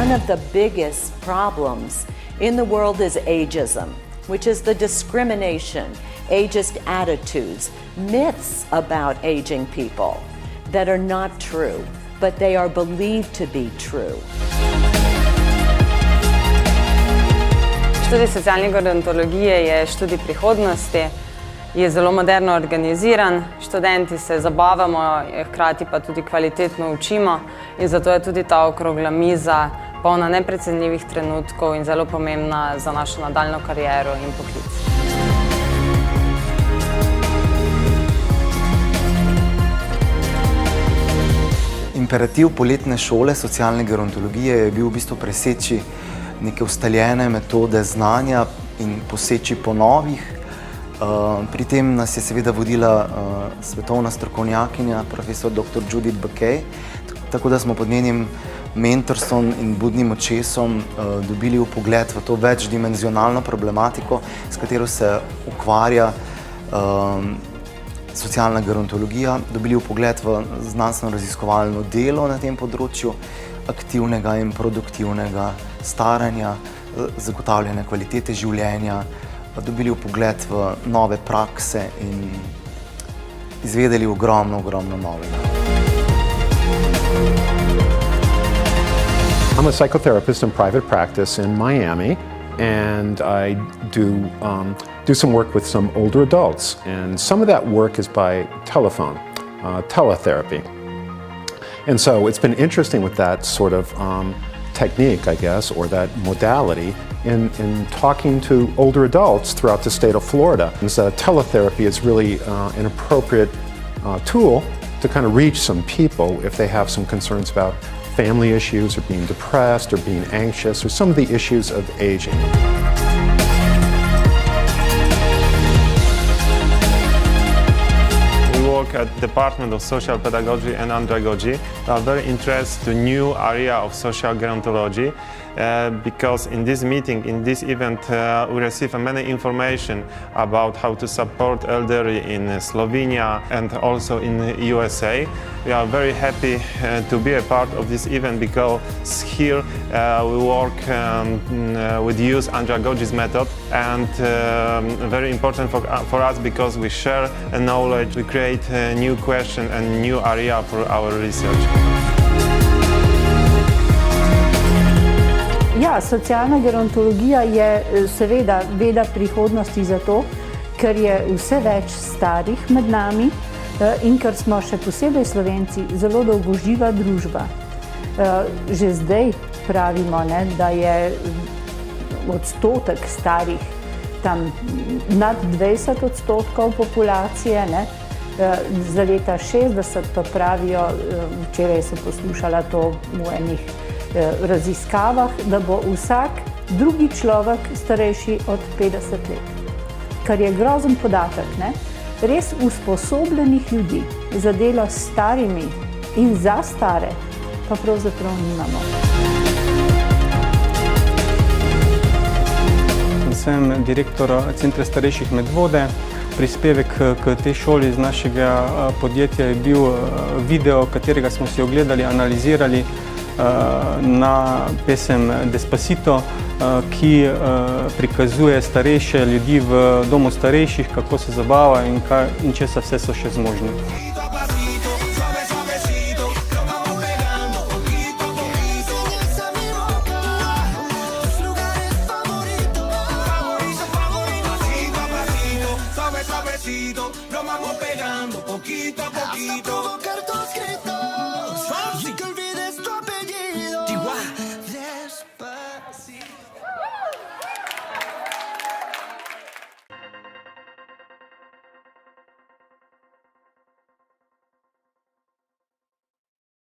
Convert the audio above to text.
One of the biggest problems in the world is ageism, which is the discrimination, ageist attitudes, myths about aging people that are not true, but they are believed to be true. Študij socialne gerontologije je študij prihodnosti, je zelo moderno organiziran, študenti se zabavamo, hkrati pa tudi kvalitetno učimo in zato je tudi ta okrogla miza polna neprecenljivih trenutkov in zelo pomembna za našo nadaljnjo kariero in poklic. Imperativ poletne šole socialne gerontologije je bil v bistvu preseči neke ustaljene metode znanja in poseči po novih. Pri tem nas je seveda vodila svetovna strokovnjakinja, profesor dr. Judith Bakay, tako da smo pod njenim mentorstvom in budnim očesom dobili vpogled v to večdimenzionalno problematiko, s katero se ukvarja socialna gerontologija, dobili vpogled v znanstveno-raziskovalno delo na tem področju, aktivnega in produktivnega staranja, zagotavljanja kvalitete življenja, dobili vpogled v nove prakse in izvedeli ogromno novega. I'm a psychotherapist in private practice in Miami, and I do some work with some older adults. And some of that work is by telephone, teletherapy. And so it's been interesting with that sort of technique, I guess, or that modality in talking to older adults throughout the state of Florida. And so teletherapy is really an appropriate tool to kind of reach some people if they have some concerns about family issues or being depressed or being anxious or some of the issues of aging. At the Department of Social Pedagogy and Andragogy. We are very interested in new area of social gerontology because in this meeting, in this event, we receive many information about how to support elderly in Slovenia and also in the USA. We are very happy to be a part of this event because here we work with use Andragogy's method, and very important for us because we share knowledge, we create a new question and new area for our research. Ja, socialna gerontologija je seveda veda prihodnosti zato, ker je vse več starih med nami in ker smo še posebej Slovenci zelo dolgoživa družba. Že zdaj pravimo, da je odstotek starih tam nad 20% populacije, za leta 60 pa pravijo, včeraj sem poslušala to v enih raziskavah, da bo vsak drugi človek starejši od 50 let. Kar je grozen podatek, Res usposobljenih ljudi za delo s starimi in za stare pa pravzaprav nimamo. Sem direktor Centra starejših Medvode. Prispevek k tej šoli iz našega podjetja je bil video, katerega smo si ogledali, analizirali na pesem Despacito, ki prikazuje starejše ljudi v domu starejših, kako se zabavajo in česa vse so še zmožni.